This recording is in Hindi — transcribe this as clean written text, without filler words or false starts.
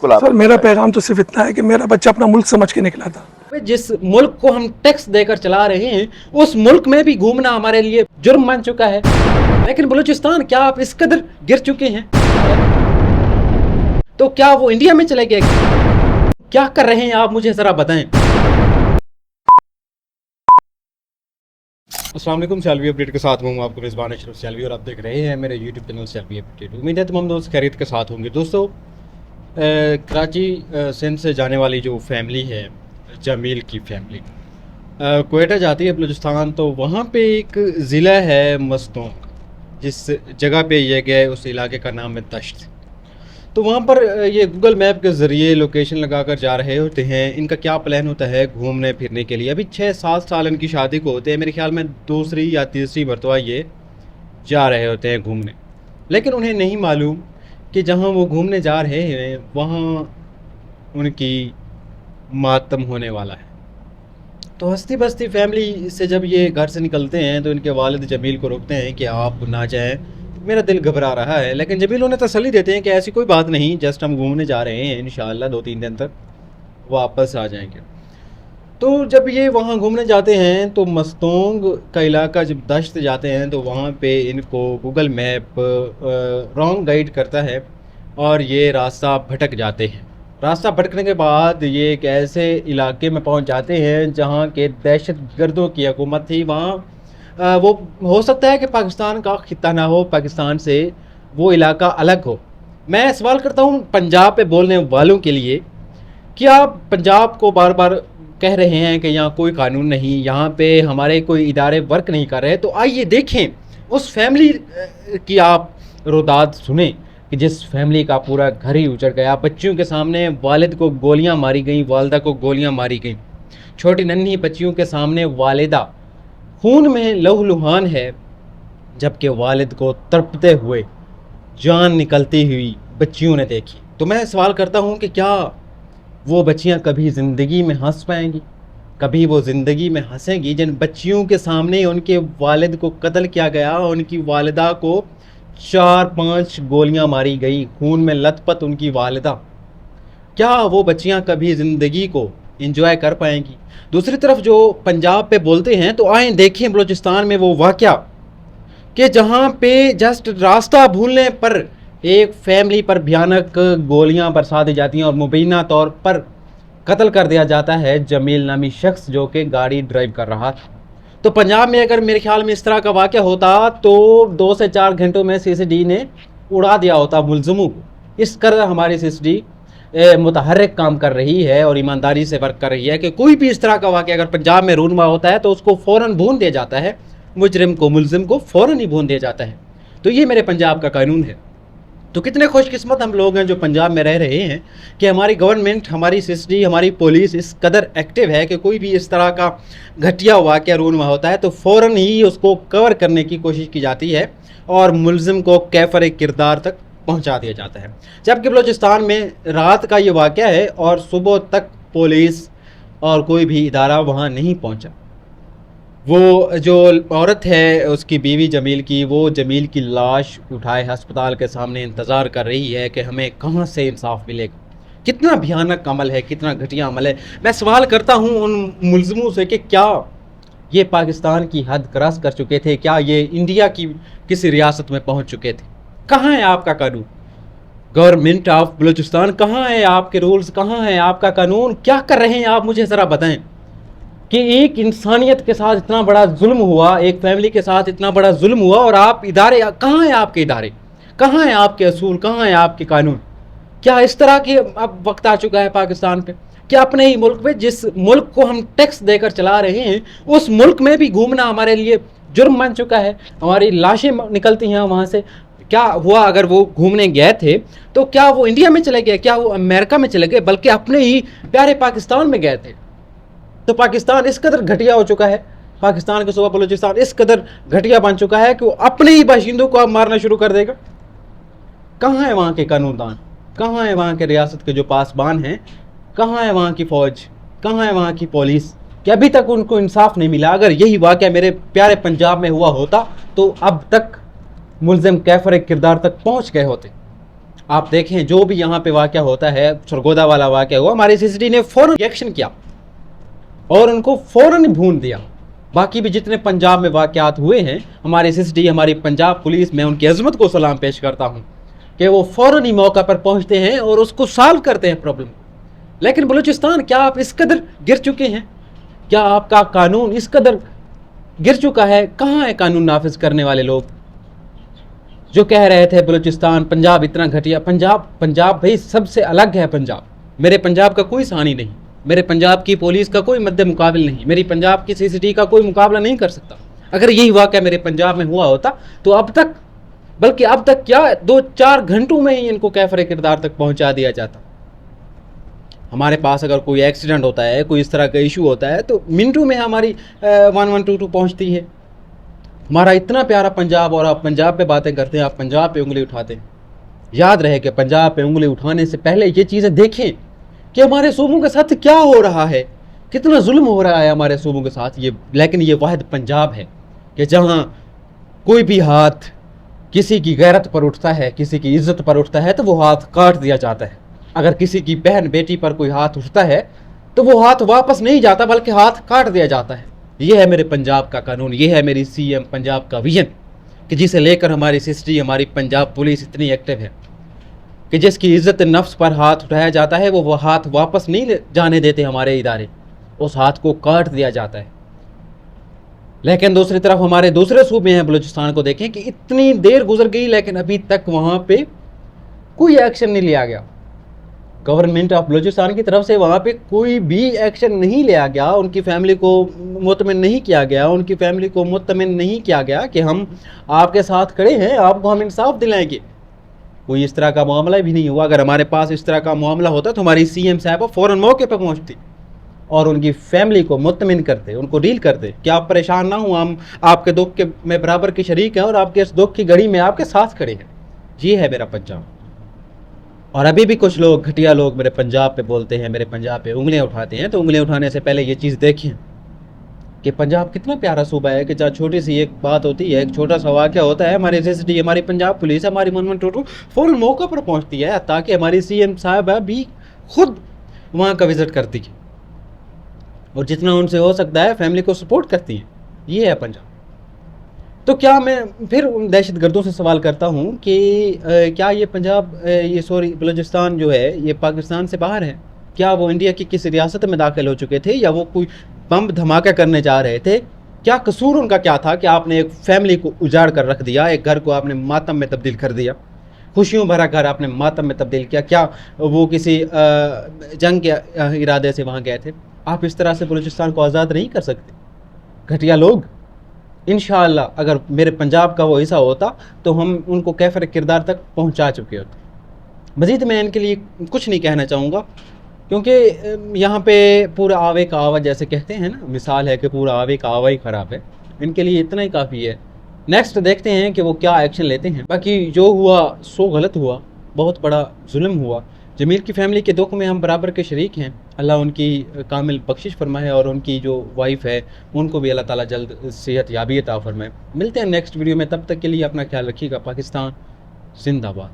बिल्कुल आप सर मेरा पैगाम तो सिर्फ इतना है कि मेरा बच्चा अपना मुल्क समझ के निकला था। जिस मुल्क को हम टैक्स देकर चला रहे हैं उस मुल्क में भी घूमना हमारे लिए जुर्म बन चुका है। लेकिन बलूचिस्तान, क्या आप इस कदर गिर चुके हैं? तो क्या वो इंडिया में चले गए? क्या कर रहे हैं आप, मुझे जरा बताएं। अस्सलाम वालेकुम, सैलवी अपडेट के साथ हूँ आपको मेज़बान अशरफ सैलवी और आप देख रहे हैं मेरे यूट्यूब चैनल सैलवी अपडेट। उम्मीद है तमाम दोस्त खैरियत के साथ होंगे। दोस्तों, कराची सिंध से जाने वाली जो फैमिली है, जमील की फैमिली क्वेटा जाती है बलूचिस्तान, तो वहाँ पे एक ज़िला है मस्तूंग, जिस जगह पे ये गए उस इलाके का नाम है दश्त। तो वहाँ पर ये गूगल मैप के ज़रिए लोकेशन लगाकर जा रहे होते हैं। इनका क्या प्लान होता है घूमने फिरने के लिए। अभी 6-7 साल इनकी शादी को होते हैं, मेरे ख्याल में दूसरी या तीसरी मरतबा ये जा रहे होते हैं घूमने। लेकिन उन्हें नहीं मालूम कि जहाँ वो घूमने जा रहे हैं वहाँ उनकी मातम होने वाला है। तो हंसती बसती फैमिली से जब ये घर से निकलते हैं तो इनके वालिद जमील को रोकते हैं कि आप ना जाएं, मेरा दिल घबरा रहा है। लेकिन जमील उन्हें तसल्ली देते हैं कि ऐसी कोई बात नहीं, जस्ट हम घूमने जा रहे हैं, इंशाअल्लाह 2-3 दिन तक वापस आ जाएंगे। तो जब ये वहाँ घूमने जाते हैं तो मस्तूंग का इलाका जब दश्त जाते हैं तो वहाँ पे इनको गूगल मैप रॉन्ग गाइड करता है और ये रास्ता भटक जाते हैं। रास्ता भटकने के बाद ये एक ऐसे इलाके में पहुँच जाते हैं जहाँ के दहशत गर्दों की हुकूमत थी। वहाँ वो हो सकता है कि पाकिस्तान का खिता ना हो, पाकिस्तान से वो इलाका अलग हो। मैं सवाल करता हूँ पंजाब पे बोलने वालों के लिए, कि आप पंजाब को बार बार कह रहे हैं कि यहाँ कोई कानून नहीं, यहाँ पे हमारे कोई इदारे वर्क नहीं कर रहे। तो आइए देखें उस फैमिली की आप रोदाद सुने कि जिस फैमिली का पूरा घर ही उजड़ गया। बच्चियों के सामने वालिद को गोलियाँ मारी गई, वालिदा को गोलियाँ मारी गई। छोटी नन्ही बच्चियों के सामने वालिदा खून में लहूलुहान है, जबकि वालिद को तड़पते हुए जान निकलती हुई बच्चियों ने देखी। तो मैं सवाल करता हूँ कि क्या वो बच्चियाँ कभी ज़िंदगी में हंस पाएंगी? कभी वो ज़िंदगी में हंसेंगी जिन बच्चियों के सामने उनके वालिद को कत्ल किया गया, उनकी वालिदा को 4-5 गोलियाँ मारी गई, खून में लथपथ उनकी वालिदा? क्या वो बच्चियाँ कभी ज़िंदगी को एंजॉय कर पाएंगी? दूसरी तरफ जो पंजाब पे बोलते हैं, तो आए देखें बलूचिस्तान में वो वाक़या कि जहाँ पे जस्ट रास्ता भूलने पर एक फैमिली पर भयानक गोलियां बरसा दी जाती हैं और मुबैना तौर पर कत्ल कर दिया जाता है जमील नामी शख्स जो कि गाड़ी ड्राइव कर रहा था। तो पंजाब में अगर मेरे ख्याल में इस तरह का वाक़या होता तो 2 से 4 घंटों में सीसीडी ने उड़ा दिया होता मुलज़िमों को। इस कदर हमारी सीसीडी मुतहर्रिक काम कर रही है और ईमानदारी से वर्क कर रही है कि कोई भी इस तरह का वाक़या अगर पंजाब में रूनमा होता है तो उसको फ़ौरन भून दिया जाता है, मुजरिम को, मुलजिम को फ़ौरन ही भून दिया जाता है। तो ये मेरे पंजाब का कानून है। तो कितने खुशकिस्मत हम लोग हैं जो पंजाब में रह रहे हैं कि हमारी गवर्नमेंट, हमारी सिस्टरी, हमारी पुलिस इस कदर एक्टिव है कि कोई भी इस तरह का घटिया वाक़या रूनमा होता है तो फ़ौरन ही उसको कवर करने की कोशिश की जाती है और मुलजिम को कैफर किरदार तक पहुंचा दिया जाता है। जबकि बलूचिस्तान में रात का ये वाक़या है और सुबह तक पुलिस और कोई भी इदारा वहाँ नहीं पहुँचा। वो जो औरत है उसकी बीवी जमील की, वो जमील की लाश उठाए अस्पताल के सामने इंतज़ार कर रही है कि हमें कहाँ से इंसाफ मिलेगा। कितना भयानक अमल है, कितना घटिया अमल है। मैं सवाल करता हूँ उन मुलज़िमों से कि क्या ये पाकिस्तान की हद क्रॉस कर चुके थे? क्या ये इंडिया की किसी रियासत में पहुँच चुके थे? कहाँ है आपका कानून? गवर्नमेंट ऑफ बलूचिस्तान कहाँ है? आपके रूल्स कहाँ हैं? आपका कानून क्या कर रहे हैं आप, मुझे ज़रा बताएं। कि एक इंसानियत के साथ इतना बड़ा जुल्म हुआ, एक फैमिली के साथ इतना बड़ा जुल्म हुआ और आप इदारे, कहाँ हैं आपके इदारे? कहाँ हैं आपके असूल? कहाँ हैं आपके कानून? क्या इस तरह की अब वक्त आ चुका है पाकिस्तान पे कि अपने ही मुल्क में, जिस मुल्क को हम टैक्स देकर चला रहे हैं, उस मुल्क में भी घूमना हमारे लिए जुर्म बन चुका है। हमारी लाशें निकलती हैं वहाँ से। क्या हुआ अगर वो घूमने गए थे तो क्या वो इंडिया में चले गए? क्या वो अमेरिका में चले गए? बल्कि अपने ही प्यारे पाकिस्तान में गए थे। तो पाकिस्तान इस कदर घटिया हो चुका है, पाकिस्तान के सूबा बलूचिस्तान इस कदर घटिया बन चुका है कि वो अपने ही बाशिंदों को अब मारना शुरू कर देगा। कहाँ है वहाँ के कानूनदान? कहाँ है वहाँ के रियासत के जो पासबान हैं? कहाँ है वहाँ की फ़ौज? कहाँ है वहाँ की पुलिस? कि अभी तक उनको इंसाफ नहीं मिला। अगर यही वाक़या मेरे प्यारे पंजाब में हुआ होता तो अब तक मुलज़िम कैफर किरदार तक पहुँच गए होते। आप देखें जो भी यहाँ पे वाक़या होता है, सरगोदा वाला वाक़या हुआ, हमारी सीसीटी ने फ़ौरन रिएक्शन किया और उनको फ़ौरन भून दिया। बाकी भी जितने पंजाब में वाक़यात हुए हैं, हमारी सीसीटी, हमारी पंजाब पुलिस, मैं उनकी अज़मत को सलाम पेश करता हूँ कि वो फ़ौरन ही मौका पर पहुँचते हैं और उसको सॉल्व करते हैं प्रॉब्लम। लेकिन बलूचिस्तान, क्या आप इस कदर गिर चुके हैं? क्या आपका कानून इस कदर गिर चुका है? कहाँ है कानून नाफिज करने वाले लोग जो कह रहे थे बलूचिस्तान, पंजाब इतना घटिया? पंजाब भाई सबसे अलग है। पंजाब, मेरे पंजाब का कोई सानी नहीं, मेरे पंजाब की पुलिस का कोई मद्दे मुकाबिल नहीं, मेरी पंजाब की सीसीटी का कोई मुकाबला नहीं कर सकता। अगर यही वाक़या मेरे पंजाब में हुआ होता तो अब तक, बल्कि अब तक क्या 2-4 घंटों में ही इनको कैफरे किरदार तक पहुंचा दिया जाता। हमारे पास अगर कोई एक्सीडेंट होता है, कोई इस तरह का इशू होता है, तो मिनटों में हमारी 1122 पहुंचती है। हमारा इतना प्यारा पंजाब, और आप पंजाब पे बातें करते हैं, आप पंजाब पे उंगली उठाते हैं। याद रहे कि पंजाब पे उंगली उठाने से पहले ये चीज़ें देखें कि हमारे सूबों के साथ क्या हो रहा है, कितना जुल्म हो रहा है हमारे सूबों के साथ। लेकिन ये वाहिद पंजाब है कि जहाँ कोई भी हाथ किसी की गैरत पर उठता है, किसी की इज्जत पर उठता है, तो वो हाथ काट दिया जाता है। अगर किसी की बहन बेटी पर कोई हाथ उठता है तो वो हाथ वापस नहीं जाता, बल्कि हाथ काट दिया जाता है। ये है मेरे पंजाब का कानून, ये है मेरी सीएम पंजाब का विजन, कि जिसे लेकर हमारी सिस्टरी, हमारी पंजाब पुलिस इतनी एक्टिव है कि जिसकी इज्जत नफ्स पर हाथ उठाया जाता है वो हाथ वापस नहीं जाने देते हमारे इदारे, उस हाथ को काट दिया जाता है। लेकिन दूसरी तरफ हमारे दूसरे सूबे हैं, बलूचिस्तान को देखें कि इतनी देर गुजर गई लेकिन अभी तक वहाँ पे कोई एक्शन नहीं लिया गया। गवर्नमेंट ऑफ बलूचिस्तान की तरफ से वहाँ पे कोई भी एक्शन नहीं लिया गया, उनकी फैमिली को मुतमिन नहीं किया गया, उनकी फैमिली को मुतमिन नहीं किया गया कि हम आपके साथ खड़े हैं, आपको हम इंसाफ दिलाएंगे। कोई इस तरह का मामला भी नहीं हुआ। अगर हमारे पास इस तरह का मामला होता तो हमारी सीएम साहब फ़ौरन मौके पर पहुँचती और उनकी फैमिली को मुतमिन करते, उनको डील करते कि आप परेशान ना हो, हम आपके दुख के में बराबर की शरीक हैं और आपके इस दुख की घड़ी में आपके साथ खड़े हैं। ये है मेरा पंजाब। और अभी भी कुछ लोग, घटिया लोग, मेरे पंजाब पे बोलते हैं, मेरे पंजाब पे उंगलियां उठाते हैं। तो उंगलियां उठाने से पहले ये चीज़ देखें कि पंजाब कितना प्यारा सूबा है, कि जहाँ छोटी सी एक बात होती है, एक छोटा सा वाक़या होता है, हमारी सीसीटी, हमारी पंजाब पुलिस, हमारी 1122 फ़ौरन मौका पर पहुँचती है, ताकि हमारी सीएम साहबा भी खुद वहाँ का विज़िट करती है और जितना उनसे हो सकता है फैमिली को सपोर्ट करती हैं। ये है पंजाब। तो क्या मैं फिर उन दहशतगर्दों से सवाल करता हूँ कि क्या ये पंजाब, बलूचिस्तान जो है ये पाकिस्तान से बाहर है? क्या वो इंडिया की किसी रियासत में दाखिल हो चुके थे, या वो कोई बम धमाका करने जा रहे थे? क्या कसूर उनका क्या था कि आपने एक फैमिली को उजाड़ कर रख दिया, एक घर को आपने मातम में तब्दील कर दिया, खुशियों भरा घर आपने मातम में तब्दील किया? क्या वो किसी जंग के इरादे से वहाँ गए थे? आप इस तरह से बलूचिस्तान को आज़ाद नहीं कर सकते, घटिया लोग। इंशाअल्लाह अगर मेरे पंजाब का वो हिस्सा होता तो हम उनको कैफर किरदार तक पहुंचा चुके होते। मज़ीद मैं इनके लिए कुछ नहीं कहना चाहूँगा, क्योंकि यहाँ पे पूरा आवे का आवा, जैसे कहते हैं ना, मिसाल है कि पूरा आवे का आवा ही ख़राब है। इनके लिए इतना ही काफ़ी है। नेक्स्ट देखते हैं कि वो क्या एक्शन लेते हैं। बाकी जो हुआ सो गलत हुआ, बहुत बड़ा जुल्म हुआ। जमील की फैमिली के दुख में हम बराबर के शरीक हैं। अल्लाह उनकी कामिल बख्शिश फरमाए और उनकी जो वाइफ है उनको भी अल्लाह ताला जल्द सेहत याबी अता फरमाए। मिलते हैं नेक्स्ट वीडियो में, तब तक के लिए अपना ख्याल रखिएगा। पाकिस्तान जिंदाबाद।